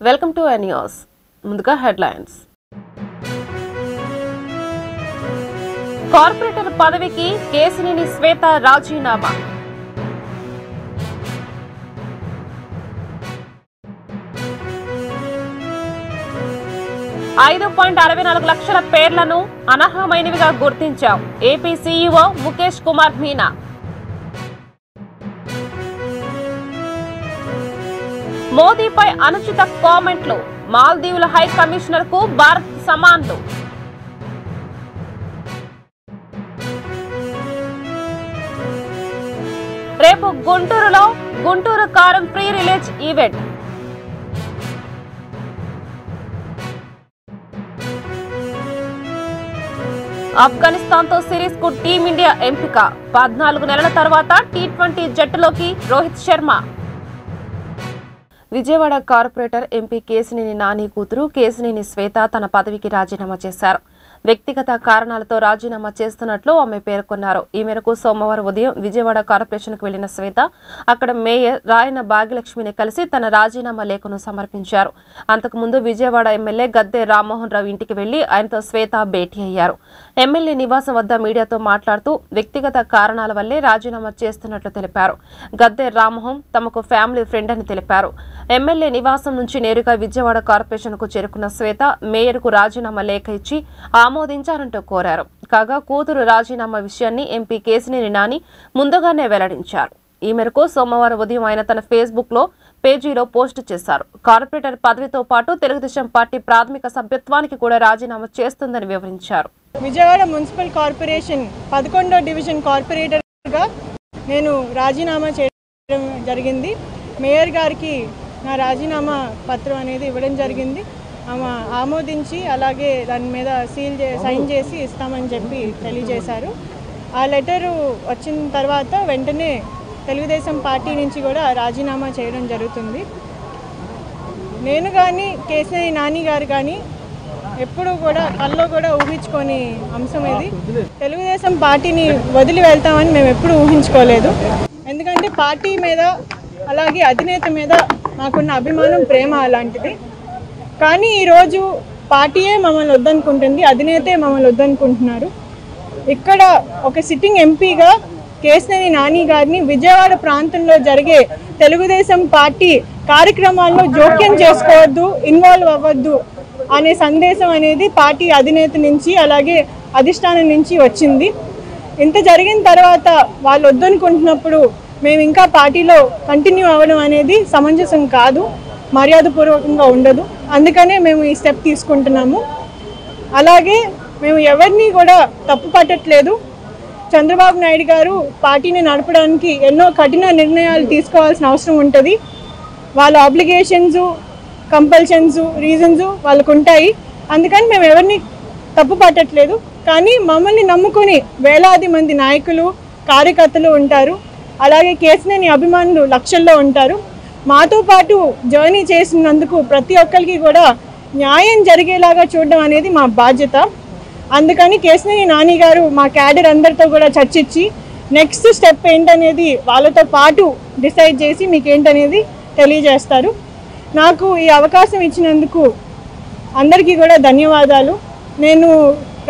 Welcome to news. ముందుగా headlines. Corporator పదవికి కేసినేని శ్వేత రాజీనామా. $5.64 లక్షల పేర్లను అనర్హమైనవిగా గుర్తించాం. AP CEO Mukesh Kumar Meena. మోదీపై అనుచిత కామెంట్లు. మాల్దీవుల హై కమిషనర్ కు భారత్ సమాన్లు. రేపు గుంటూరులో గుంటూరు కారం ఫ్రీ రిలీజ్ ఈవెంట్. ఆఫ్ఘనిస్తాన్ తో సిరీస్ కు టీమిండియా ఎంపిక. 14 నెలల తర్వాత T20 జట్టులోకి రోహిత్ శర్మ. విజయవాడ కార్పొరేటర్ ఎంపీ కేసినేని నాని కూతురు కేసినేని శ్వేత తన పదవికి రాజీనామా చేశారు. వ్యక్తిగత కారణాలతో రాజీనామా చేస్తున్నట్లు ఆమె పేర్కొన్నారు. ఈ మేరకు సోమవారం ఉదయం విజయవాడ కార్పొరేషన్కు వెళ్లిన శ్వేత అక్కడ మేయర్ రాయన భాగ్యలక్ష్మిని కలిసి తన రాజీనామా లేఖను సమర్పించారు. అంతకుముందు విజయవాడ ఎమ్మెల్యే గద్దె రామ్మోహన్ రావు ఇంటికి వెళ్లి ఆయనతో శ్వేత భేటీ అయ్యారు. ఎమ్మెల్యే నివాసం వద్ద మీడియాతో మాట్లాడుతూ వ్యక్తిగత కారణాల వల్లే రాజీనామా చేస్తున్నట్లు తెలిపారు. గద్దె రామ్మోహన్ తమకు ఫ్యామిలీ ఫ్రెండ్ అని తెలిపారు. ఎమ్మెల్యే నివాసం నుంచి నేరుగా విజయవాడ కార్పొరేషన్ కు చేరుకున్న శ్వేత మేయర్ కు రాజీనామా లేఖ ఇచ్చి ఆమోదించారంటూ కోరారు. కాగా కూతురు రాజీనామా విషయాన్ని ఎంపీ కేసినేని నాని ముందుగానే వెల్లడించారు. ఈ మేరకు సోమవారం ఉదయం ఆయన తన ఫేస్బుక్ లో పేజీలో పోస్టు చేశారు. కార్పొరేటర్ పదవితో పాటు తెలుగుదేశం పార్టీ ప్రాథమిక సభ్యత్వానికి కూడా రాజీనామా చేస్తుందని వివరించారు. విజయవాడ మున్సిపల్ కార్పొరేషన్ 11వ డివిజన్ కార్పొరేటర్గా నేను రాజీనామా చేయడం జరిగింది. మేయర్ గారికి నా రాజీనామా పత్రం అనేది ఇవ్వడం జరిగింది. ఆమె ఆమోదించి అలాగే దాని మీద సైన్ చేసి ఇస్తామని చెప్పి తెలియజేశారు. ఆ లెటరు వచ్చిన తర్వాత వెంటనే తెలుగుదేశం పార్టీ నుంచి కూడా రాజీనామా చేయడం జరుగుతుంది. నేను కానీ కేసినేని నాని గారు కానీ ఎప్పుడూ కూడా కల్లో కూడా ఊహించుకొని అంశం ఇది. తెలుగుదేశం పార్టీని వదిలి వెళ్తామని మేము ఎప్పుడూ ఊహించుకోలేదు. ఎందుకంటే పార్టీ మీద అలాగే అధినేత మీద మాకున్న అభిమానం, ప్రేమ అలాంటిది. కానీ ఈరోజు పార్టీయే మమ్మల్ని వద్దనుకుంటుంది, అధినేతే మమ్మల్ని వద్దనుకుంటున్నారు. ఇక్కడ ఒక సిట్టింగ్ ఎంపీగా కేసినేని నాని గారిని విజయవాడ ప్రాంతంలో జరిగే తెలుగుదేశం పార్టీ కార్యక్రమాల్లో జోక్యం చేసుకోవద్దు, ఇన్వాల్వ్ అవ్వద్దు అనే సందేశం అనేది పార్టీ అధినేత నుంచి అలాగే అధిష్టానం నుంచి వచ్చింది. ఇంత జరిగిన తర్వాత వాళ్ళు వద్దనుకుంటున్నప్పుడు మేము ఇంకా పార్టీలో కంటిన్యూ అవ్వడం అనేది సమంజసం కాదు, మర్యాదపూర్వకంగా ఉండదు. అందుకనే మేము ఈ స్టెప్ తీసుకుంటున్నాము. అలాగే మేము ఎవరిని కూడా తప్పు పట్టట్లేదు. చంద్రబాబు నాయుడు గారు పార్టీని నడపడానికి ఎన్నో కఠిన నిర్ణయాలు తీసుకోవాల్సిన అవసరం ఉంటుంది. వాళ్ళ ఆబ్లిగేషన్స్, కంపల్షన్స్, రీజన్స్ వాళ్ళకు ఉంటాయి. అందుకని మేము ఎవరిని తప్పు పట్టట్లేదు. కానీ మమ్మల్ని నమ్ముకొని వేలాది మంది నాయకులు, కార్యకర్తలు ఉంటారు. అలాగే కేసినేని అభిమానులు లక్షల్లో ఉంటారు. మాతో పాటు జర్నీ చేసినందుకు ప్రతి ఒక్కరికి కూడా న్యాయం జరిగేలాగా చూడడం అనేది మా బాధ్యత. అందుకని కేసినేని నాని గారు మా క్యాడర్ అందరితో కూడా చర్చించి నెక్స్ట్ స్టెప్ ఏంటనేది వాళ్ళతో పాటు డిసైడ్ చేసి మీకు ఏంటనేది తెలియజేస్తారు. నాకు ఈ అవకాశం ఇచ్చినందుకు అందరికీ కూడా ధన్యవాదాలు. నేను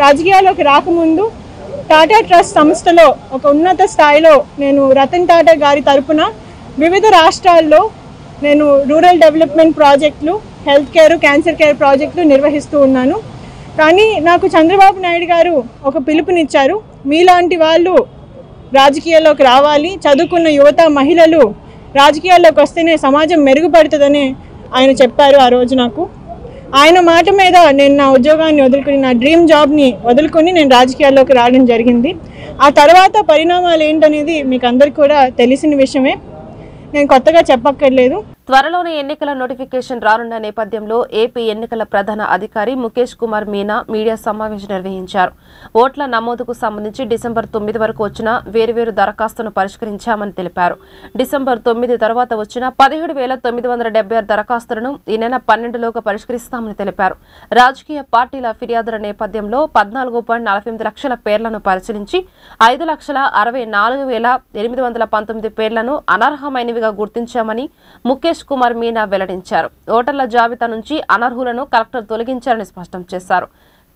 రాజకీయాల్లోకి రాకముందు టాటా ట్రస్ట్ సంస్థలో ఒక ఉన్నత స్థాయిలో నేను రతన్ టాటా గారి తరపున వివిధ రాష్ట్రాల్లో నేను రూరల్ డెవలప్మెంట్ ప్రాజెక్టులు, హెల్త్ కేర్, క్యాన్సర్ కేర్ ప్రాజెక్టులు నిర్వహిస్తూ ఉన్నాను. కానీ నాకు చంద్రబాబు నాయుడు గారు ఒక పిలుపునిచ్చారు. మీలాంటి వాళ్ళు రాజకీయాల్లోకి రావాలి, చదువుకున్న యువత, మహిళలు రాజకీయాల్లోకి వస్తేనే సమాజం మెరుగుపడుతుందని ఆయన చెప్పారు. ఆ రోజు నాకు ఆయన మాట మీద నేను నా ఉద్యోగాన్ని వదులుకుని, నా డ్రీమ్ జాబ్ని వదులుకొని నేను రాజకీయాల్లోకి రావడం జరిగింది. ఆ తర్వాత పరిణామాలు ఏంటనేది మీకు అందరికీ కూడా తెలిసిన విషయమే, నేను కొత్తగా చెప్పక్కర్లేదు. త్వరలోనే ఎన్నికల నోటిఫికేషన్ రానున్న నేపథ్యంలో ఏపీ ఎన్నికల ప్రధాన అధికారి ముఖేష్ కుమార్ మీనా మీడియా సమావేశం నిర్వహించారు. ఓట్ల నమోదుకు సంబంధించి డిసెంబర్ 9 వరకు వచ్చిన వేర్వేరు దరఖాస్తును పరిష్కరించామని తెలిపారు. డిసెంబర్ 9 తర్వాత వచ్చిన 17,976 దరఖాస్తులను ఈ నెల 12లోగా పరిష్కరిస్తామని తెలిపారు. రాజకీయ పార్టీల ఫిర్యాదుల నేపథ్యంలో 14.48 లక్షల పేర్లను పరిశీలించి 5,64,819 పేర్లను అనర్హమైనవిగా గుర్తించామని ముఖేష్ దినేష్ కుమార్ మీనా వెల్లడించారు. ఓటర్ల జాబితా నుంచి అనర్హులను కలెక్టర్ తొలగించారని స్పష్టం చేశారు.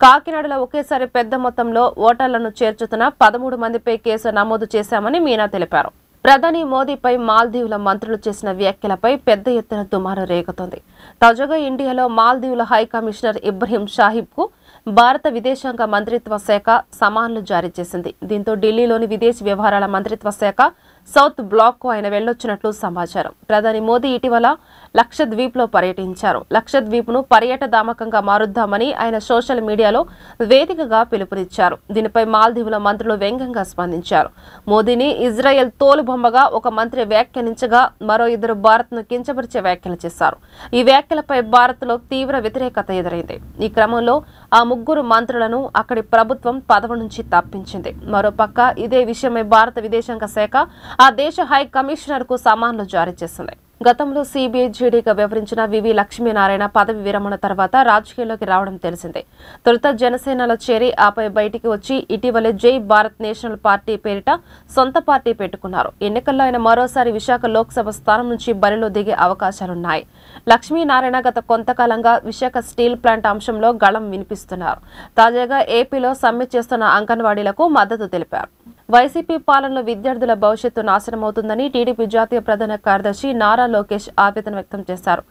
కాకినాడలో ఒకేసారి పెద్ద మొత్తంలో ఓటర్లను చేర్చుతున్న 13 మందిపై కేసు నమోదు చేశామని మీనా తెలిపారు. ప్రధాని మోదీపై మాల్దీవుల మంత్రులు చేసిన వ్యాఖ్యలపై పెద్ద ఎత్తున దుమారం రేగుతోంది. తాజాగా ఇండియాలో మాల్దీవుల హై కమిషనర్ ఇబ్రహీం షాహిబ్కు భారత విదేశాంగ మంత్రిత్వ శాఖ సమన్లు జారీ చేసింది. దీంతో ఢిల్లీలోని విదేశీ వ్యవహారాల మంత్రిత్వ శాఖ సౌత్ బ్లాక్కు ఆయన వెళ్లొచ్చినట్లు సమాచారం. ప్రధాని మోదీ ఇటీవల లక్షద్వీప్లో పర్యటించారు. లక్షద్వీప్ను పర్యాటదామకంగా మారుద్దామని ఆయన సోషల్ మీడియాలో వేదికగా పిలుపునిచ్చారు. దీనిపై మాల్దీవుల మంత్రులు వ్యంగ్యంగా స్పందించారు. మోదీని ఇజ్రాయెల్ తోలుబొమ్మగా ఒక మంత్రి వ్యాఖ్యానించగా మరో 2 భారత్ను కించపరిచే వ్యాఖ్యలు చేశారు. ఈ వ్యాఖ్యలపై భారత్లో తీవ్ర వ్యతిరేకత ఎదురైంది. ఈ క్రమంలో ఆ 3 మంత్రులను అక్కడి ప్రభుత్వం పదవి నుంచి తప్పించింది. మరోపక్క ఇదే విషయమై భారత విదేశాంగ శాఖ ఆ దేశ హై కమిషనర్ కు సమన్లు జారీ చేసింది. గతంలో సిబిఐ జీడీగా వ్యవహరించిన వివి లక్ష్మీనారాయణ పదవి విరమణ తర్వాత రాజకీయాల్లోకి రావడం తెలిసిందే. తొలుత జనసేనలో చేరి ఆపై బయటికి వచ్చి ఇటీవలే జై భారత్ నేషనల్ పార్టీ పేరిట సొంత పార్టీ పెట్టుకున్నారు. ఎన్నికల్లో ఆయన మరోసారి విశాఖ లోక్సభ స్థానం నుంచి బరిలో దిగే అవకాశాలున్నాయి. లక్ష్మీనారాయణ గత కొంతకాలంగా విశాఖ స్టీల్ ప్లాంట్ అంశంలో గళం వినిపిస్తున్నారు. తాజాగా ఏపీలో సమ్మె చేస్తున్న అంగన్వాడీలకు మద్దతు తెలిపారు. వైసీపీ పాలనలో విద్యార్థుల భవిష్యత్తు నాశనమవుతుందని టీడీపీ జాతీయ ప్రధాన కార్యదర్శి నారా లోకేష్ ఆవేదన వ్యక్తం చేశారు.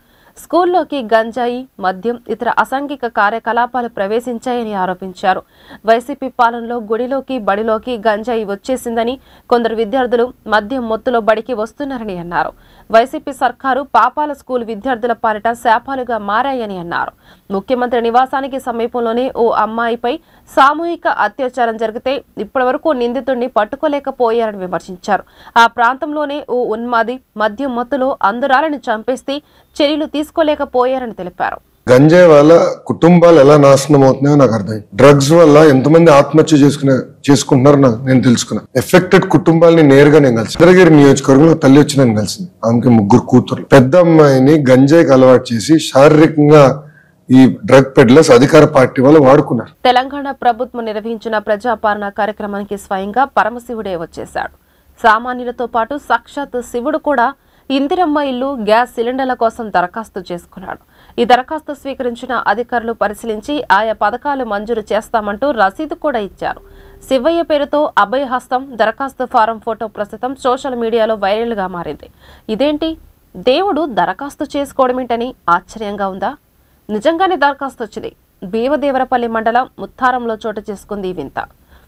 స్కూల్లోకి గంజాయి, మద్యం, ఇతర అసాంఘిక కార్యకలాపాలు ప్రవేశించాయని ఆరోపించారు. వైసీపీ పాలనలో గుడిలోకి బడిలోకి గంజాయి వచ్చేసిందని, కొందరు విద్యార్థులు మద్యం మొత్తులో బడికి వస్తున్నారని అన్నారు. వైసీపీ సర్కారు పాపాల స్కూల్ విద్యార్థుల పాలిట శాపాలుగా మారాయని అన్నారు. ముఖ్యమంత్రి నివాసానికి సమీపంలోనే ఓ అమ్మాయిపై సామూహిక అత్యాచారం జరిగితే ఇప్పటివరకు నిందితుడిని పట్టుకోలేకపోయారని విమర్శించారు. ఆ ప్రాంతంలోనే ఓ ఉన్మాది మద్యం మత్తులో అందురాలని చంపేస్తే చర్యలు తీసుకోలేకపోయారని తెలిపారు. గంజాయి వల్ల కుటుంబాలు ఎలా నాశనం అవుతున్నాయో నాకు అర్థం. డ్రగ్స్ వల్ల ఎంతమంది ఆత్మహత్య చేసుకుంటున్నారో నేను తెలుసుకున్నా. ఎఫెక్టెడ్ కుటుంబాలని నేరుగా నేను కలిసి చంద్రగిరి నియోజకవర్గంలో తల్లి వచ్చి నేను కలిసింది. ఆమెకి 3 కూతురు. పెద్ద అమ్మాయిని గంజాయికి అలవాటు చేసి శారీరకంగా ఈ డ్రగ్ పెడ్లర్స్ అధికార పార్టీ వాళ్ళు వాడుకున్నారు. తెలంగాణ ప్రభుత్వం నిర్వహించిన ప్రజాపాలన కార్యక్రమానికి స్వయంగా పరమశివుడే వచ్చేశాడు. సామాన్యులతో పాటు సాక్షాత్ శివుడు కూడా ఇందిరమ్మ ఇల్లు, గ్యాస్ సిలిండర్ల కోసం దరఖాస్తు చేసుకున్నాడు. ఈ దరఖాస్తు స్వీకరించిన అధికారులు పరిశీలించి ఆయా పథకాలు మంజూరు చేస్తామంటూ రసీదు కూడా ఇచ్చారు. శివయ్య పేరుతో అభయహస్తం దరఖాస్తు ఫారం ఫోటో ప్రస్తుతం సోషల్ మీడియాలో వైరల్ గా మారింది. ఇదేంటి, దేవుడు దరఖాస్తు చేసుకోవడమేంటని ఆశ్చర్యంగా ఉందా? నిజంగానే దరఖాస్తు వచ్చింది. భీమదేవరపల్లి మండలం ముత్తారంలో చోటు చేసుకుంది ఈ వింత.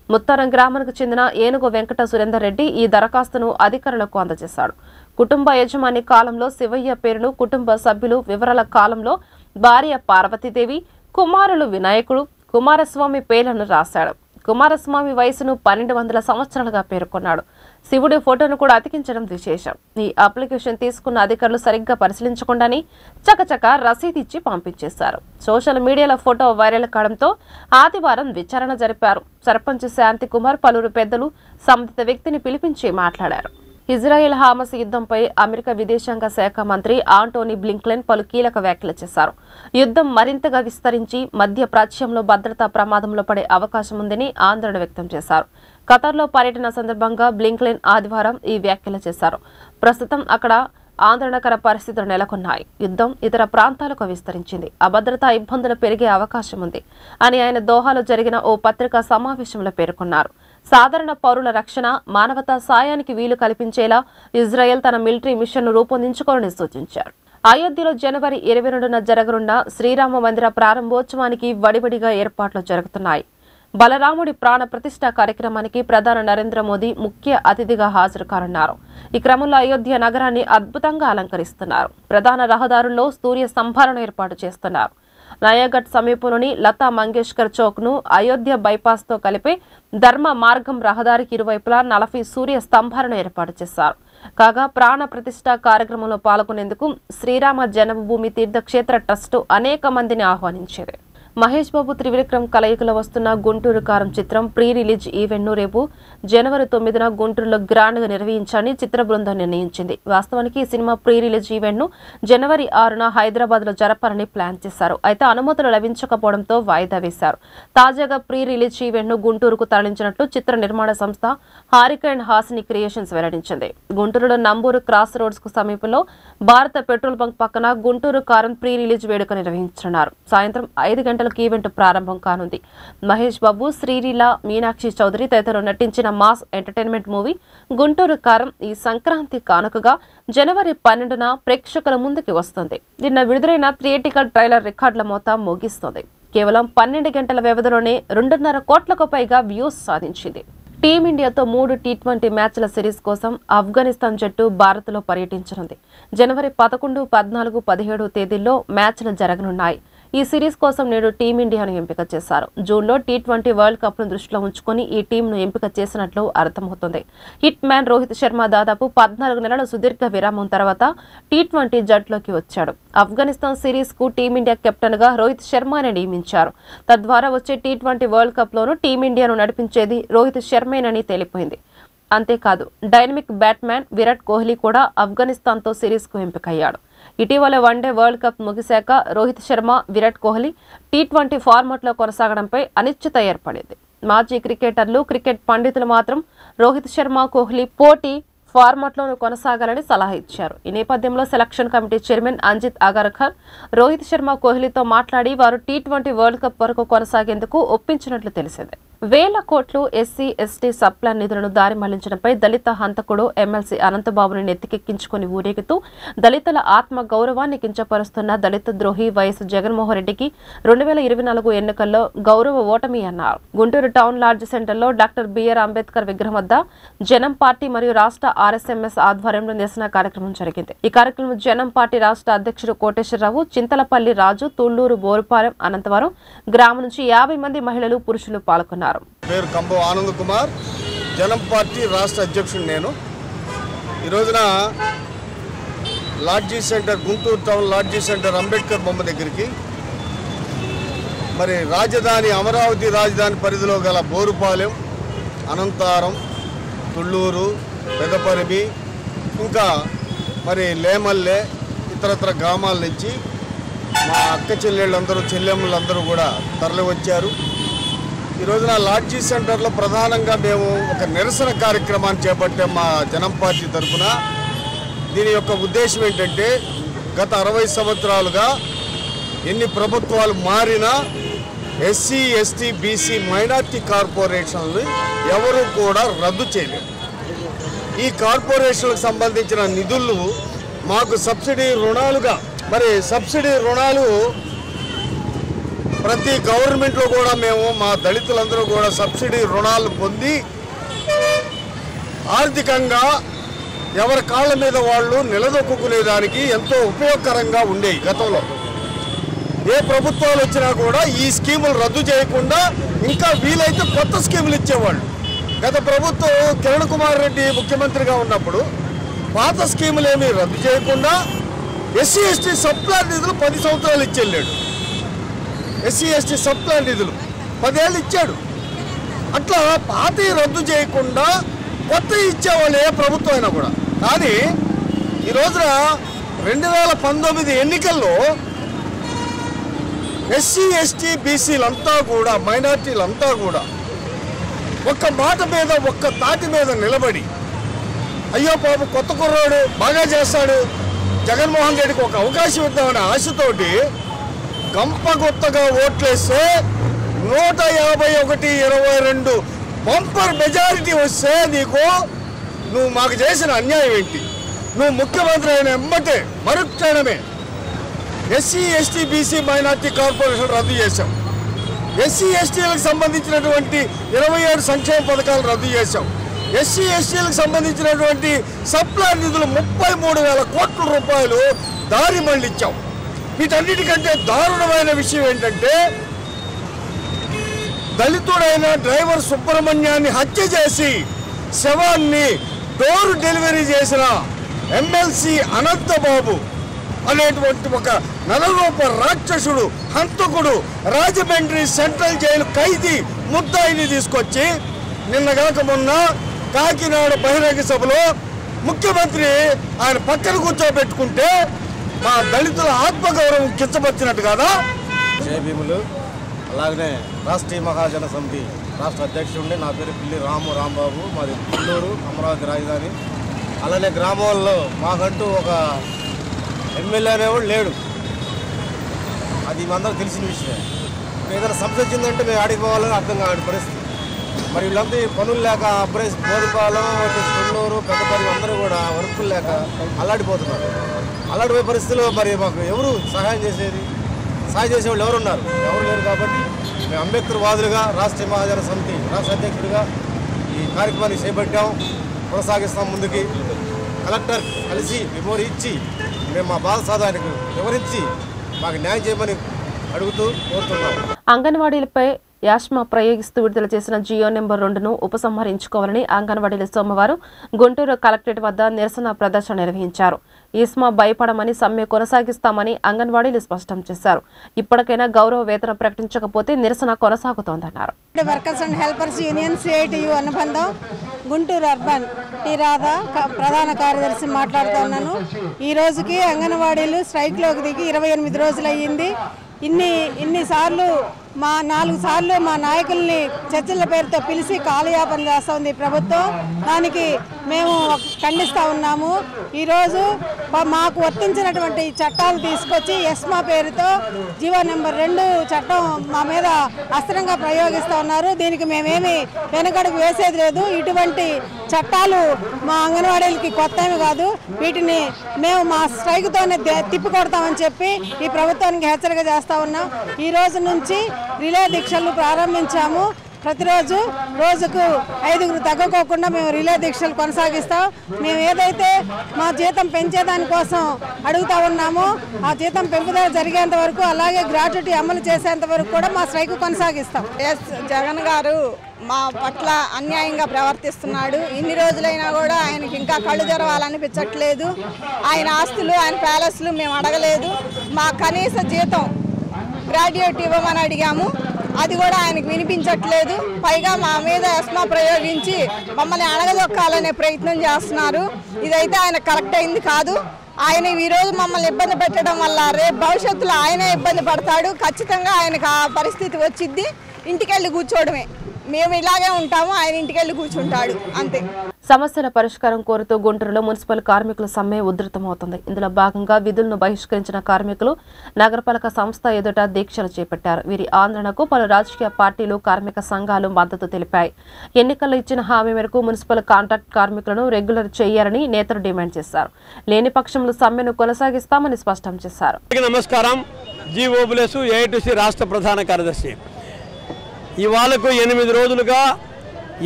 ముత్తారం గ్రామానికి చెందిన ఏనుగు వెంకట సురేందర్ రెడ్డి ఈ దరఖాస్తును అధికారులకు అందజేశాడు. కుటుంబ యజమాని కాలంలో శివయ్య పేరును, కుటుంబ సభ్యులు వివరాల కాలంలో భార్య పార్వతీదేవి, కుమారులు వినాయకుడు, కుమారస్వామి పేర్లను రాశాడు. కుమారస్వామి వయసును 1200 సంవత్సరాలుగా పేర్కొన్నాడు. శివుడి ఫోటోను కూడా అతికించడం విశేషం. ఈ అప్లికేషన్ తీసుకున్న అధికారులు సరిగ్గా పరిశీలించకుండానే చకచక రసీదిచ్చి పంపించేశారు. సోషల్ మీడియాలో ఫోటో వైరల్ కావడంతో ఆదివారం విచారణ జరిపారు. సర్పంచ్ శాంతి కుమార్, పలువురు పెద్దలు సంబంధిత వ్యక్తిని పిలిపించి మాట్లాడారు. ఇజ్రాయెల్ హమాస్ యుద్ధంపై అమెరికా విదేశాంగ శాఖ మంత్రి ఆంటోనీ బ్లింకెన్ పలు కీలక వ్యాఖ్యలు చేశారు. యుద్ధం మరింతగా విస్తరించి మధ్య ప్రాచ్యంలో భద్రతా ప్రమాదంలో పడే అవకాశం ఉందని ఆందోళన వ్యక్తం చేశారు. ఖతార్లో పర్యటన సందర్భంగా బ్లింకెన్ ఆదివారం ఈ వ్యాఖ్యలు చేశారు. ప్రస్తుతం అక్కడ ఆందోళనకర పరిస్థితులు నెలకొన్నాయి. యుద్ధం ఇతర ప్రాంతాలకు విస్తరించింది. అభద్రతా ఇబ్బందులు పెరిగే అవకాశం ఉంది అని ఆయన దోహాలో జరిగిన ఓ పత్రికా సమావేశంలో పేర్కొన్నారు. సాధారణ పౌరుల రక్షణ, మానవతా సాయానికి వీలు కల్పించేలా ఇజ్రాయెల్ తన మిలిటరీ మిషన్ను రూపొందించుకోవాలని సూచించారు. అయోధ్యలో జనవరి 22న జరగనున్న శ్రీరామ మందిర ప్రారంభోత్సవానికి వడివడిగా ఏర్పాట్లు జరుగుతున్నాయి. బలరాముడి ప్రాణ ప్రతిష్ఠ కార్యక్రమానికి ప్రధాని నరేంద్ర మోదీ ముఖ్య అతిథిగా హాజరు కానున్నారు. ఈ క్రమంలో అయోధ్య నగరాన్ని అద్భుతంగా అలంకరిస్తున్నారు. ప్రధాన రహదారుల్లో సూర్య స్తంభాలను ఏర్పాటు చేస్తున్నారు. నయాగఢ్ సమీపంలోని లతా మంగేష్కర్ చౌక్ ను అయోధ్య బైపాస్ తో కలిపే ధర్మ మార్గం రహదారికి ఇరువైపులా 40 సూర్య స్తంభాలను ఏర్పాటు చేశారు. కాగా ప్రాణ ప్రతిష్ఠ కార్యక్రమంలో పాల్గొనేందుకు శ్రీరామ జన్మభూమి తీర్థక్షేత్ర ట్రస్టు అనేక మందిని ఆహ్వానించింది. మహేష్ బాబు త్రివిక్రమ్ కలయికలో వస్తున్న గుంటూరు కారం చిత్రం ప్రీ రిలీజ్ ఈవెంట్ ను రేపు జనవరి 9న గుంటూరులో గ్రాండ్ గా నిర్వహించాలని చిత్ర బృందం నిర్ణయించింది. వాస్తవానికి ఈ సినిమా ప్రీ రిలీజ్ ఈవెంట్ ను జనవరి 6న హైదరాబాద్ లో జరపాలని ప్లాన్ చేశారు. అయితే అనుమతులు లభించకపోవడంతో వాయిదా వేశారు. తాజాగా ప్రీ రిలీజ్ ఈవెంట్ ను గుంటూరుకు తరలించినట్లు చిత్ర నిర్మాణ సంస్థ హారిక అండ్ హాసిని క్రియేషన్స్ వెల్లడించింది. గుంటూరులో నంబూరు క్రాస్ రోడ్స్ కు సమీపంలో భారత పెట్రోల్ బంక్ పక్కన గుంటూరు కారం ప్రీ రిలీజ్ వేడుక నిర్వహించనున్నారు. సాయంత్రం 5 గంటలకు ఈవెంట్ ప్రారంభం కానుంది. మహేష్ బాబు, శ్రీలీల, మీనాక్షి చౌదరి తదితరులు నటించిన మాస్ ఎంటర్టైన్మెంట్ మూవీ గుంటూరు కారం ఈ సంక్రాంతి కానుకగా జనవరి 12న ప్రేక్షకుల ముందుకి వస్తుంది. నిన్న విడుదలైన థియేటికల్ ట్రైలర్ రికార్డుల మోత మోగిస్తోంది. కేవలం 12 గంటల వ్యవధిలోనే 2.5 కోట్లకు పైగా వ్యూస్ సాధించింది. టీమిండియాతో 3 టీ20 మ్యాచ్ల సిరీస్ కోసం ఆఫ్ఘనిస్తాన్ జట్టు భారత్లో పర్యటించనుంది. జనవరి 11, 14, 17 తేదీల్లో మ్యాచ్లు జరగనున్నాయి. ఈ సిరీస్ కోసం నేడు టీమిండియాను ఎంపిక చేశారు. జూన్లో టీ20 వరల్డ్ కప్ ను దృష్టిలో ఉంచుకుని ఈ టీంను ఎంపిక చేసినట్లు అర్థమవుతుంది. హిట్ మ్యాన్ రోహిత్ శర్మ దాదాపు 14 నెలల సుదీర్ఘ విరామం తర్వాత టీ20 జట్టులోకి వచ్చాడు. ఆఫ్ఘనిస్తాన్ సిరీస్ కు టీమిండియా కెప్టెన్ గా రోహిత్ శర్మని నియమించారు. తద్వారా వచ్చే టీ20 వరల్డ్ కప్ లోనూ టీమిండియాను నడిపించేది రోహిత్ శర్మేనని తేలిపోయింది. అంతేకాదు డైనమిక్ బ్యాట్స్మన్ విరాట్ కోహ్లీ కూడా ఆఫ్ఘనిస్తాన్తో సిరీస్కు ఎంపికయ్యాడు. ఇటీవల వన్డే వరల్డ్ కప్ ముగిశాక రోహిత్ శర్మ, విరాట్ కోహ్లీ టీ20 ఫార్మాట్లో కొనసాగడంపై అనిశ్చిత ఏర్పడింది. మాజీ క్రికెటర్లు, క్రికెట్ పండితులు మాత్రం రోహిత్ శర్మ, కోహ్లీ పోటీ ఫార్మాట్లోనూ కొనసాగాలని సలహా ఇచ్చారు. ఈ నేపథ్యంలో selection committee chairman Anjit Agarkar Rohit Sharma, కోహ్లీతో మాట్లాడి వారు టీ20 వరల్డ్ కప్ వరకు కొనసాగేందుకు ఒప్పించినట్లు తెలిసింది. వేల కోట్లు ఎస్సీ, ఎస్టీ సబ్ప్లాన్ నిధులను దారి మళ్లించడంపై దళిత హంతకుడు ఎమ్మెల్సీ అనంతబాబుని నెత్తికెక్కించుకుని ఊరేగుతూ దళితుల ఆత్మ గౌరవాన్ని కించపరుస్తున్న దళిత ద్రోహి వైఎస్ జగన్మోహన్ రెడ్డికి 2024 ఎన్నికల్లో గౌరవ ఓటమి అన్నారు. గుంటూరు టౌన్ లాడ్జ్ సెంటర్లో డాక్టర్ బిఆర్ అంబేద్కర్ విగ్రహం వద్ద జనం పార్టీ మరియు రాష్ట్ర ఆర్ఎస్ఎంఎస్ ఆధ్వర్యంలో నిరసన కార్యక్రమం జరిగింది. ఈ కార్యక్రమం జనం పార్టీ రాష్ట్ర అధ్యక్షుడు కోటేశ్వరరావు, చింతలపల్లి రాజు, తుళ్లూరు, బోరుపాలెం, అనంతవరం గ్రామం నుంచి 50 మంది మహిళలు, పురుషులు పాల్గొన్నారు. పేరు కంబో ఆనంద్ కుమార్, జనం పార్టీ రాష్ట్ర అధ్యక్షుడు నేను. ఈ రోజున lodge centre, Guntur town lodge centre Ambedkar బొమ్మ దగ్గరికి మరి రాజధాని, అమరావతి రాజధాని పరిధిలో గల బోరుపాలెం, అనంతారం, తుళ్ళూరు, పెదపరిమి, ఇంకా మరి లేమల్లె, ఇతరత్ర గ్రామాల నుంచి మా అక్క చెల్లెళ్ళందరూ కూడా తరలి వచ్చారు. ఈ రోజున లాడ్జీ సెంటర్లో ప్రధానంగా మేము ఒక నిరసన కార్యక్రమాన్ని చేపట్టాం మా జనం పార్టీ తరఫున. దీని యొక్క ఉద్దేశం ఏంటంటే గత 60 సంవత్సరాలుగా ఎన్ని ప్రభుత్వాలు మారినా ఎస్సీ, ఎస్టీ, బీసీ, మైనార్టీ కార్పొరేషన్లు ఎవరు కూడా రద్దు చేయలేదు. ఈ కార్పొరేషన్లకు సంబంధించిన నిధులు మాకు సబ్సిడీ రుణాలుగా, మరి సబ్సిడీ రుణాలు ప్రతి గవర్నమెంట్లో కూడా మేము మా దళితులందరూ కూడా సబ్సిడీ రుణాలు పొంది ఆర్థికంగా ఎవరి కాళ్ళ మీద వాళ్ళు నిలదొక్కునేదానికి ఎంతో ఉపయోగకరంగా ఉండేవి. గతంలో ఏ ప్రభుత్వాలు వచ్చినా కూడా ఈ స్కీములు రద్దు చేయకుండా ఇంకా వీలైతే కొత్త స్కీములు ఇచ్చేవాళ్ళు. గత ప్రభుత్వం కిరణ్ కుమార్ రెడ్డి ముఖ్యమంత్రిగా ఉన్నప్పుడు పాత స్కీములు ఏమీ రద్దు చేయకుండా ఎస్సీ, ఎస్టీ సబ్ప్లాన్ నిధులు 10 సంవత్సరాలు ఇచ్చెళ్ళాడు. ఎస్సీ, ఎస్టీ సబ్ప్లాన్ నిధులు 10 ఏళ్ళు ఇచ్చాడు. అట్లా పాత రద్దు చేయకుండా కొత్త ఇచ్చేవాళ్ళు ఏ ప్రభుత్వం అయినా కూడా. కానీ ఈ రోజున 2019 ఎన్నికల్లో ఎస్సీ, ఎస్టీ, బీసీలంతా కూడా, మైనార్టీలంతా కూడా ఒక్క మాట మీద, ఒక్క తాటి మీద నిలబడి అయ్యో పాపం కొత్త కుర్రాడు బాగా చేస్తాడు, జగన్మోహన్ రెడ్డికి ఒక అవకాశం ఇద్దామనే ఆశతోటి గంపగొత్తగా ఓట్లేస్తే 151-22 బంపర్ మెజారిటీ వస్తే నువ్వు మాకు చేసిన అన్యాయం ఏంటి? నువ్వు ముఖ్యమంత్రి అయిన ఎమ్మటే మరుక్షణమే SC, ST, BC, minority corporation రద్దు చేశాం. ఎస్సీ, ఎస్టీలకు సంబంధించినటువంటి 27 సంక్షేమ పథకాలు రద్దు చేశాం. ఎస్సీ, ఎస్టీలకు సంబంధించినటువంటి సప్లాన్ నిధులు 33,000 కోట్ల రూపాయలు దారి మళ్లించాం. వీటన్నిటికంటే దారుణమైన విషయం ఏంటంటే దళితుడైన డ్రైవర్ సుబ్రహ్మణ్యాన్ని హత్య చేసి శవాన్ని డోర్ డెలివరీ చేసిన ఎమ్మెల్సీ అనంతబాబు అనేటువంటి ఒక నరరూప రాక్షసుడు హంతకుడు రాజమండ్రి సెంట్రల్ జైలు ఖైదీ ముద్దాయిని తీసుకొచ్చి నిన్నగాక మొన్న కాకినాడ బహిరంగ సభలో ముఖ్యమంత్రి ఆయన పక్కన కూర్చోబెట్టుకుంటే మా దళితుల ఆత్మగౌరవం కించపరిచినట్టు కదా. జై భీములు. అలాగనే రాష్ట్రీయ మహాజన సమితి రాష్ట్ర అధ్యక్షుడిని. నా పేరు పిల్లి రాంబాబు. మాది కొల్లూరు, అమరావతి రాజధాని. అలానే గ్రామాల్లో మాకంటూ ఒక ఎమ్మెల్యే అనేవాడు లేడు. అది అందరూ తెలిసిన విషయం. ఏదైనా సమస్య వచ్చిందంటే మేము ఆడికి పోవాలని అర్థం కాని పరిస్థితి. మరి వీళ్ళంతా పనులు లేక బోరుపాలెం, కొల్లూరు, పెద్దపల్లి అందరూ కూడా వర్కులు లేక అల్లాడిపోతున్నారు. అల్లాడిపోయే పరిస్థితిలో మరి మాకు ఎవరు సహాయం చేసేది? సహాయం చేసేవాళ్ళు ఎవరున్నారు? ఎవరు లేరు. కాబట్టి మేము అంబేద్కర్ వాదులుగా రాష్ట్రీయ మహాజన సమితి రాష్ట్ర అధ్యక్షుడిగా ఈ కార్యక్రమాన్ని చేపట్టాం. కొనసాగిస్తాం ముందుకి. కలెక్టర్ కలిసి మెమోరీ ఇచ్చి మేము మా బాధ సాధానికి వివరించి మాకు న్యాయం చేయమని అడుగుతూ కోరుతున్నాం. అంగన్వాడీలపై యాష్మా ప్రయోగిస్తూ విడుదల చేసిన జియో నెంబర్ 2ను ఉపసంహరించుకోవాలని అంగన్వాడీలు సోమవారం గుంటూరు కలెక్టరేట్ వద్ద నిరసన ప్రదర్శన నిర్వహించారు. ఈస్మా భయపడమని సమ్మె కొనసాగిస్తామని అంగన్వాడీలు స్పష్టం చేశారు. ఇప్పటికైనా గౌరవ వేతనం ప్రకటించకపోతే నిరసన కొనసాగుతోందన్నారు. Workers and helpers union CITU అనుబంధం గుంటూరు అర్బన్ టీ రాధా ప్రధాన కార్యదర్శి మాట్లాడుతున్నాను. ఈ రోజుకి అంగన్వాడీలు స్ట్రైక్లోకి దిగి 28 రోజులు అయ్యింది. ఇన్నిసార్లు 4 సార్లు మా నాయకుల్ని చర్చల పేరుతో పిలిచి కాలయాపన చేస్తూ ఉంది ప్రభుత్వం. దానికి మేము ఖండిస్తూ ఉన్నాము. ఈరోజు మాకు వర్తించినటువంటి చట్టాలు తీసుకొచ్చి ఎస్మా పేరుతో జీవో నెంబర్ 2 చట్టం మా మీద అస్త్రంగా ప్రయోగిస్తూ ఉన్నారు. దీనికి మేమేమి వెనకడుగు వేసేది లేదు. ఇటువంటి చట్టాలు మా అంగన్వాడీలకి కొత్తవి కాదు. వీటిని మేము మా స్ట్రైక్తోనే తిప్పికొడతామని చెప్పి ఈ ప్రభుత్వానికి హెచ్చరిక చేస్తూ ఉన్నాం. ఈ రోజు నుంచి రిలే దీక్షలు ప్రారంభించాము. ప్రతిరోజు రోజుకు 5 తగ్గకోకుండా మేము రిలే దీక్షలు కొనసాగిస్తాం. మేము ఏదైతే మా జీతం పెంచేదానికోసం అడుగుతా ఉన్నామో ఆ జీతం పెంపుదల జరిగేంత వరకు, అలాగే గ్రాట్యుటీ అమలు చేసేంత వరకు కూడా మా స్ట్రైక్ కొనసాగిస్తాం. జగన్ గారు మా పట్ల అన్యాయంగా ప్రవర్తిస్తున్నాడు. ఇన్ని రోజులైనా కూడా ఆయనకి ఇంకా కళ్ళు తెరవాలనిపించట్లేదు. ఆయన ఆస్తులు, ఆయన ప్యాలెస్లు మేము అడగలేదు. మా కనీస జీతం గ్రాడ్యుయేట్ ఇవ్వమని అడిగాము. అది కూడా ఆయనకు వినిపించట్లేదు. పైగా మా మీద ఎస్మా ప్రయోగించి మమ్మల్ని అడగదొక్కాలనే ప్రయత్నం చేస్తున్నారు. ఇదైతే ఆయన కరెక్ట్ అయింది కాదు. ఆయన ఈరోజు మమ్మల్ని ఇబ్బంది పెట్టడం వల్ల రేపు భవిష్యత్తులో ఆయనే ఇబ్బంది పడతాడు. ఖచ్చితంగా ఆయనకు ఆ పరిస్థితి వచ్చిద్ది. ఇంటికెళ్ళి కూర్చోవడమే. మేము ఇలాగే ఉంటాము, ఆయన ఇంటికెళ్ళి కూర్చుంటాడు, అంతే. సమస్యల పరిష్కారం కోరుతూ గుంటూరులో మున్సిపల్ కార్మికుల సమ్మె ఉధృతమవుతుంది. ఇందులో భాగంగా విధులను బహిష్కరించిన కార్మికులు నగరపాలక సంస్థ ఎదుట దీక్షలు చేపట్టారు. వీరి ఆందోళనకు పలు రాజకీయ పార్టీలు, కార్మిక సంఘాలు మద్దతు తెలిపాయి. ఎన్నికల్లో ఇచ్చిన హామీ మేరకు మున్సిపల్ కాంట్రాక్ట్ కార్మికులను రెగ్యులర్ చేయాలని నేతలు డిమాండ్ చేశారు. లేని పక్షంలో సమ్మెను కొనసాగిస్తామని స్పష్టం చేశారు. నమస్కారం. జీఓబులెస్ ఏఐటీసీ రాష్ట్ర ప్రధాన కార్యదర్శి. ఇవాళకు 8 రోజులుగా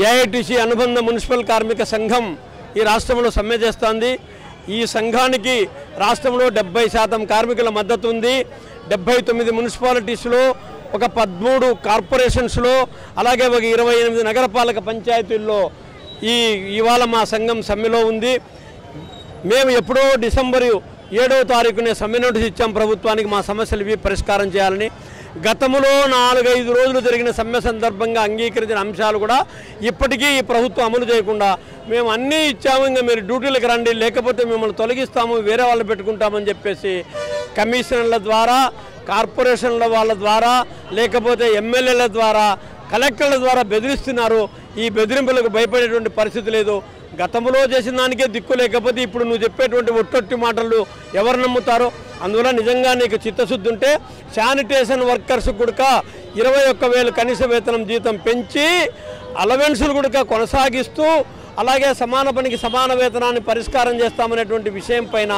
ఏఐటీసీ అనుబంధ మున్సిపల్ కార్మిక సంఘం ఈ రాష్ట్రంలో సమ్మె చేస్తోంది. ఈ సంఘానికి రాష్ట్రంలో 70% కార్మికుల మద్దతు ఉంది. 79 మున్సిపాలిటీస్లో, ఒక 13 కార్పొరేషన్స్లో, అలాగే ఒక 28 నగరపాలక పంచాయతీల్లో ఇవాళ మా సంఘం సమ్మెలో ఉంది. మేము ఎప్పుడో డిసెంబర్ 7వ తారీఖునే సమ్మె నోటీస్ ఇచ్చాం ప్రభుత్వానికి మా సమస్యలు ఇవి పరిష్కారం చేయాలని. గతంలో 4-5 రోజులు జరిగిన సమ్మె సందర్భంగా అంగీకరించిన అంశాలు కూడా ఇప్పటికీ ఈ ప్రభుత్వం అమలు చేయకుండా మేము అన్నీ ఇచ్చాము, ఇంకా మీరు డ్యూటీలకు రండి, లేకపోతే మిమ్మల్ని తొలగిస్తాము, వేరే వాళ్ళు పెట్టుకుంటామని చెప్పేసి కమిషనర్ల ద్వారా, కార్పొరేషన్ల వాళ్ళ ద్వారా, లేకపోతే ఎమ్మెల్యేల ద్వారా, కలెక్టర్ల ద్వారా బెదిరిస్తున్నారు. ఈ బెదిరింపులకు భయపడేటువంటి పరిస్థితి లేదు. గతంలో చేసిన దానికే దిక్కు లేకపోతే ఇప్పుడు నువ్వు చెప్పేటువంటి ఒట్టొట్టి మాటలు ఎవరు నమ్ముతారో? అందువల్ల నిజంగా నీకు చిత్తశుద్ధి ఉంటే శానిటేషన్ వర్కర్స్ కూడా 21,000 కనీస వేతనం జీతం పెంచి అలవెన్సులు కూడా కొనసాగిస్తూ, అలాగే సమాన పనికి సమాన వేతనాన్ని పరిష్కారం చేస్తామనేటువంటి విషయం పైన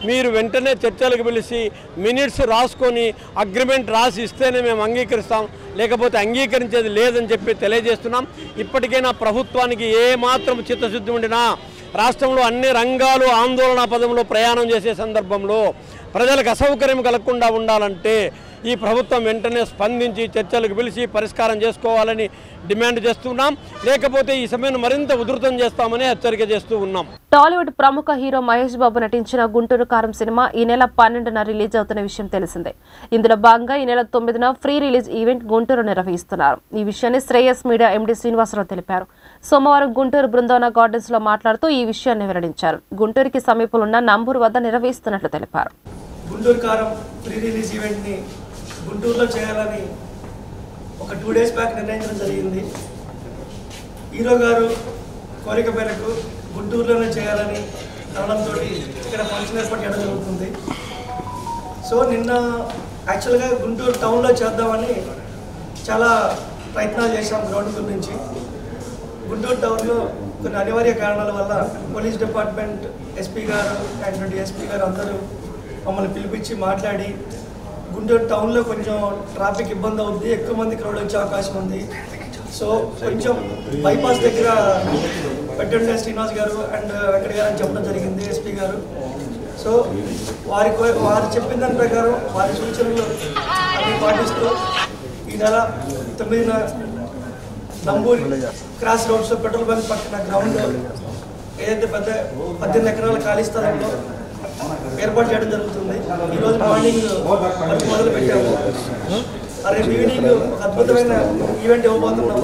మీరు వెంటనే చర్చలకు పిలిచి మినిట్స్ రాసుకొని అగ్రిమెంట్ రాసి ఇస్తేనే మేము అంగీకరిస్తాం, లేకపోతే అంగీకరించేది లేదని చెప్పి తెలియజేస్తున్నాం. ఇప్పటికైనా ప్రభుత్వానికి ఏమాత్రం చిత్తశుద్ధి ఉండినా రాష్ట్రంలో అన్ని రంగాలు ఆందోళన పదంలో ప్రయాణం చేసే సందర్భంలో ప్రజలకు అసౌకర్యం కలగకుండా ఉండాలంటే ఈ ప్రభుత్వం వెంటనే స్పందించి చర్చలకు పిలిచి పరిష్కారం చేసుకోవాలని డిమాండ్ చేస్తున్నాం. లేకపోతే ఈ సమయం మరింత ఉధృతం చేస్తామని హెచ్చరిక చేస్తూ ఉన్నాం. టాలీవుడ్ ప్రముఖ హీరో మహేష్ బాబు నటించిన గుంటూరు కారం సినిమా ఈ నెల 12న రిలీజ్ అవుతున్న విషయం తెలిసిందే. ఇందులో భాగంగా ఈ నెల 9న ఫ్రీ రిలీజ్ ఈవెంట్ గుంటూరు నిర్వహిస్తున్నారు. ఈ విషయాన్ని శ్రేయస్ మీడియా ఎండీ శ్రీనివాసరావు తెలిపారు. సోమవారం గుంటూరు బృందావన గార్డెన్స్ లో మాట్లాడుతూ ఈ విషయాన్ని వెల్లడించారు. గుంటూరుకి సమీపంలో ఉన్న నంబూరు వద్ద నిర్వహిస్తున్నట్లు తెలిపారు. గుంటూరు కారం ఫ్రీ రిలీజ్ ఈవెంట్ ని గుంటూరులో చేయాలని ఒక 2 days బ్యాక్ నిర్ణయించడం జరిగింది. హీరో గారు కోరిక మేరకు గుంటూరులోనే చేయాలని అనడంతో ఇక్కడ ఫంక్షన్ ఏర్పాటు చేయడం జరుగుతుంది. సో నిన్న యాక్చువల్గా గుంటూరు టౌన్లో చేద్దామని చాలా ప్రయత్నాలు చేశాం గ్రౌండ్ గురించి. గుంటూరు టౌన్లో కొన్ని అనివార్య కారణాల వల్ల పోలీస్ డిపార్ట్మెంట్ ఎస్పీ గారు అండ్ డిఎస్పీ గారు అందరూ మమ్మల్ని పిలిపించి మాట్లాడి గుంటూరు టౌన్లో కొంచెం ట్రాఫిక్ ఇబ్బంది అవుతుంది, ఎక్కువ మంది క్రౌడ్ వచ్చే అవకాశం ఉంది. సో కొంచెం బైపాస్ దగ్గర పెట్టండి శ్రీనివాస్ గారు అండ్ వెంకట గారు అని చెప్పడం జరిగింది ఎస్పీ గారు. సో వారు చెప్పిన దాని ప్రకారం వారి సూచనలు అన్ని పాటిస్తూ ఈ నెల 9న నంబూరి క్రాస్ రోడ్స్లో పెట్రోల్ బంక్ పక్కన గ్రౌండ్లో ఏదైతే పెద్ద 18 ఎకరాల ఖాళీ స్థలంలో ఏర్పాటు చేయడం జరుగుతుంది. ఈరోజు మార్నింగ్ మొదలు పెట్టాము. రేపు ఈవినింగ్ ఒక అద్భుతమైన ఈవెంట్ ఇవ్వబోతున్నాం.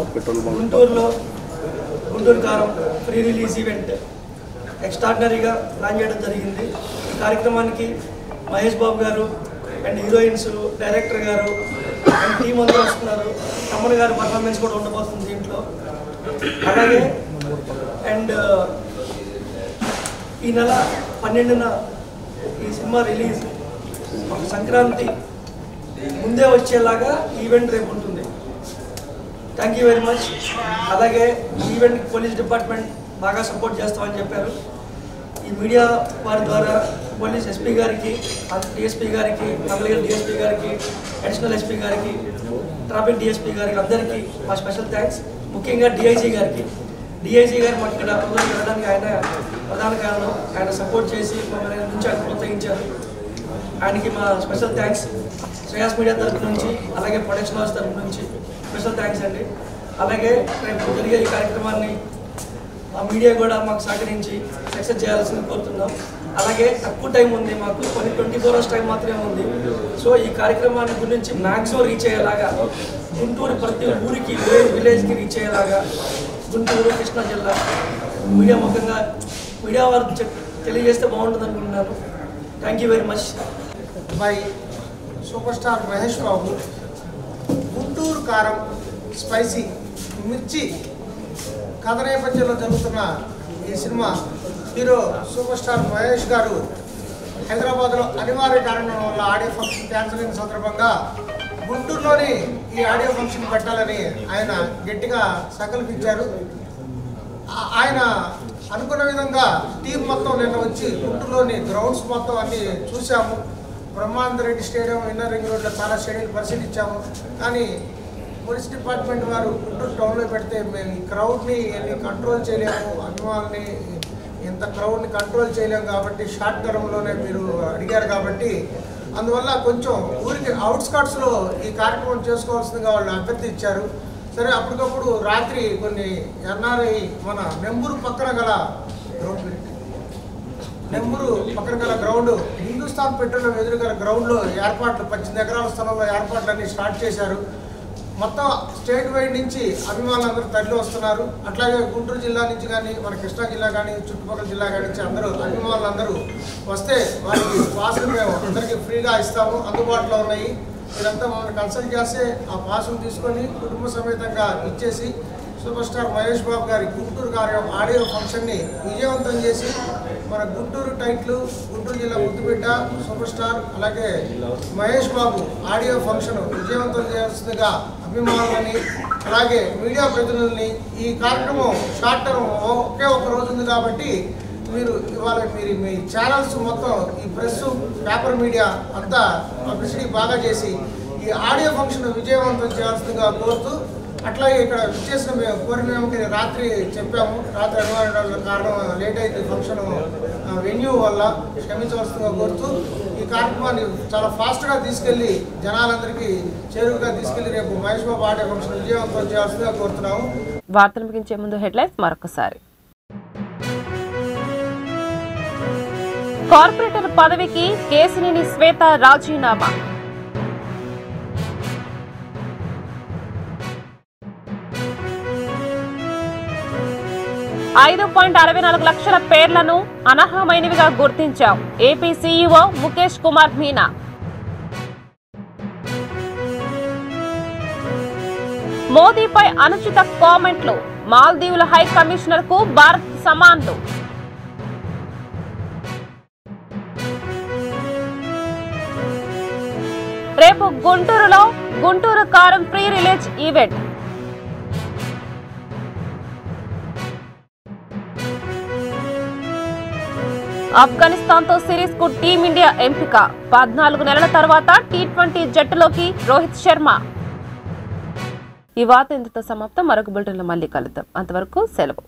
గుంటూరు కారం ఫ్రీ రిలీజ్ ఈవెంట్ ఎక్స్ట్రాడినరీగా ప్లాన్ చేయడం జరిగింది. ఈ కార్యక్రమానికి మహేష్ బాబు గారు అండ్ హీరోయిన్స్, డైరెక్టర్ గారు అండ్ టీం అందరూ వస్తున్నారు. తమ్ముడు గారు పర్ఫార్మెన్స్ కూడా ఉండబోతుంది దీంట్లో. అలాగే అండ్ ఈ నెల 12న ఈ సినిమా రిలీజ్ సంక్రాంతి ముందే వచ్చేలాగా ఈవెంట్ రేపు ఉంటుంది. Thank you very much. అలాగే ఈవెంట్ పోలీస్ డిపార్ట్మెంట్ బాగా సపోర్ట్ చేస్తామని చెప్పారు. ఈ మీడియా వారి ద్వారా పోలీస్ ఎస్పీ గారికి, డిఎస్పీ గారికి, మంగళగిరి డిఎస్పీ గారికి, అడిషనల్ ఎస్పీ గారికి, ట్రాఫిక్ డిఎస్పీ గారికి అందరికీ మా స్పెషల్ థ్యాంక్స్. ముఖ్యంగా డిఐజీ గారికి మాకు ఇక్కడ వెళ్ళడానికి ఆయన ప్రధాన కారణం. ఆయన సపోర్ట్ చేసి మమ్మల్ని నుంచి ఆయన ప్రోత్సహించారు. ఆయనకి మా స్పెషల్ థ్యాంక్స్. శ్రేయస్ మీడియా తరఫు నుంచి అలాగే ప్రొడక్షన్ హౌస్ తరఫు నుంచి స్పెషల్ థ్యాంక్స్ అండి. అలాగే రేపు జరిగే ఈ కార్యక్రమాన్ని ఆ మీడియా కూడా మాకు సహకరించి సక్సెస్ చేయాల్సింది కోరుతున్నాం. అలాగే తక్కువ టైం ఉంది, మాకు కొన్ని 24 hours టైం మాత్రమే ఉంది. సో ఈ కార్యక్రమాన్ని గురించి మ్యాక్సిమం రీచ్ అయ్యేలాగా గుంటూరు ప్రతి ఊరికి విలేజ్కి రీచ్ అయ్యేలాగా గుంటూరు కృష్ణా జిల్లా మీడియా ముఖ్యంగా మీడియా వారు తెలియజేస్తే బాగుంటుంది అనుకుంటున్నాను. Thank you very much. Bye super star Mahesh Babu Guntur Kaaram spicy mirchi కథ నేపథ్యంలో జరుగుతున్న ఈ సినిమా hero super star Mahesh garu హైదరాబాద్లో అనివార్య కారణం వల్ల ఆడియో ఫంక్షన్ క్యాన్సిల్ అయిన సందర్భంగా గుంటూరులోని ఈ ఆడియో ఫంక్షన్ పెట్టాలని ఆయన గట్టిగా సంకల్పించారు. ఆయన అనుకున్న విధంగా టీం మొత్తం నిన్న వచ్చి గుంటూరులోని గ్రౌండ్స్ మొత్తం అన్ని చూసాము. బ్రహ్మానందరెడ్డి స్టేడియం, ఇన్నర్ రింగ్ రోడ్లో చాలా స్టేడియం పరిశీలించాము. కానీ పోలీస్ డిపార్ట్మెంట్ వారు గుంటూరు టౌన్లో పెడితే మేము ఈ క్రౌడ్ని కంట్రోల్ చేయలేము, అభిమానుల్ని ఇంత క్రౌడ్ని కంట్రోల్ చేయలేము కాబట్టి షార్ట్ టర్మ్లోనే మీరు అడిగారు కాబట్టి అందువల్ల కొంచెం ఊరికి అవుట్స్కట్స్లో ఈ కార్యక్రమం చేసుకోవాల్సిందిగా వాళ్ళు అభ్యర్థించారు. సరే అప్పటికప్పుడు రాత్రి కొన్ని ఎన్ఆర్ఐ మన నెంబూరు పక్కన గల గ్రౌండ్ హిందుస్థాన్ పెట్రోలియం ఎదురుగల గ్రౌండ్లో ఏర్పాట్లు 18 ఎకరాల స్థలంలో ఏర్పాట్లన్నీ స్టార్ట్ చేశారు. మొత్తం స్టేట్ వైడ్ నుంచి అభిమానులందరూ తరలి వస్తున్నారు. అట్లాగే గుంటూరు జిల్లా నుంచి కానీ మన కృష్ణా జిల్లా కానీ చుట్టుపక్కల జిల్లా కానీ నుంచి అందరూ అభిమానులందరూ వస్తే వారికి పాసులు మేము అందరికీ ఫ్రీగా ఇస్తాము, అందుబాటులో ఉన్నాయి. మీరంతా మమ్మల్ని కన్సల్ట్ చేస్తే ఆ పాసులు తీసుకొని కుటుంబ సమేతంగా ఇచ్చేసి సూపర్ స్టార్ మహేష్ బాబు గారి గుంటూరు ఆడియో ఫంక్షన్ని విజయవంతం చేసి మన గుంటూరు టైట్లు, గుంటూరు జిల్లా ముద్దుబిడ్డ సూపర్ స్టార్ అలాగే మహేష్ బాబు ఆడియో ఫంక్షన్ విజయవంతం చేయాల్సిందిగా అభిమానులని అలాగే మీడియా ప్రతినిధుల్ని ఈ కార్యక్రమం షార్ట్ టర్మ్ ఒకే ఒక రోజు ఉంది కాబట్టి మీరు ఇవాళ మీ ఛానల్స్ మొత్తం ఈ ప్రెస్ పేపర్ మీడియా అంతా పబ్లిసిటీ బాగా చేసి ఈ ఆడియో ఫంక్షన్ విజయవంతం చేయాల్సిందిగా కోరుతూ అట్లాగే ఇక్కడ చేసిన మేము కోరిన రాత్రి చెప్పాము. రాత్రి అనుమానాల కారణం లేట్ అయితే ఫంక్షన్ వెన్యూ వల్ల క్షమించవలసిందిగా కోరుతూ ఈ కార్యక్రమాన్ని చాలా ఫాస్ట్గా తీసుకెళ్లి జనాలందరికీ చేరువుగా తీసుకెళ్లి రేపు మహేష్ బాబు ఆడే ఫంక్షన్ విజయవంతం చేయాల్సిందిగా కోరుతున్నాము. వార్తలు ముగించే ముందు హెడ్లైన్స్ మరొకసారి. కార్పొరేటర్ పదవికి కేశినేని శ్వేత రాజీనామా. $5.64 లక్షల పేర్లను అనర్హమైనవిగా గుర్తించాం. AP CEO Mukesh Kumar Meena. మోదీపై అనుచిత కామెంట్లు. మాల్దీవుల హై కమిషనర్ కు భారత్ సమాన్లు. రేపు గుంటూరులో గుంటూరు కారం ప్రీ రిలీజ్ ఈవెంట్. ఆఫ్ఘనిస్తాన్ తో సిరీస్ కు టీమిండియా ఎంపిక. 14 నెలల తర్వాత T20 జట్టులోకి రోహిత్ శర్మ. ఈ వార్త ఇంతతో సమాప్తం. మరొక బులెటిన్లో మళ్ళీ కలుద్దాం. అంతవరకు సెలవు.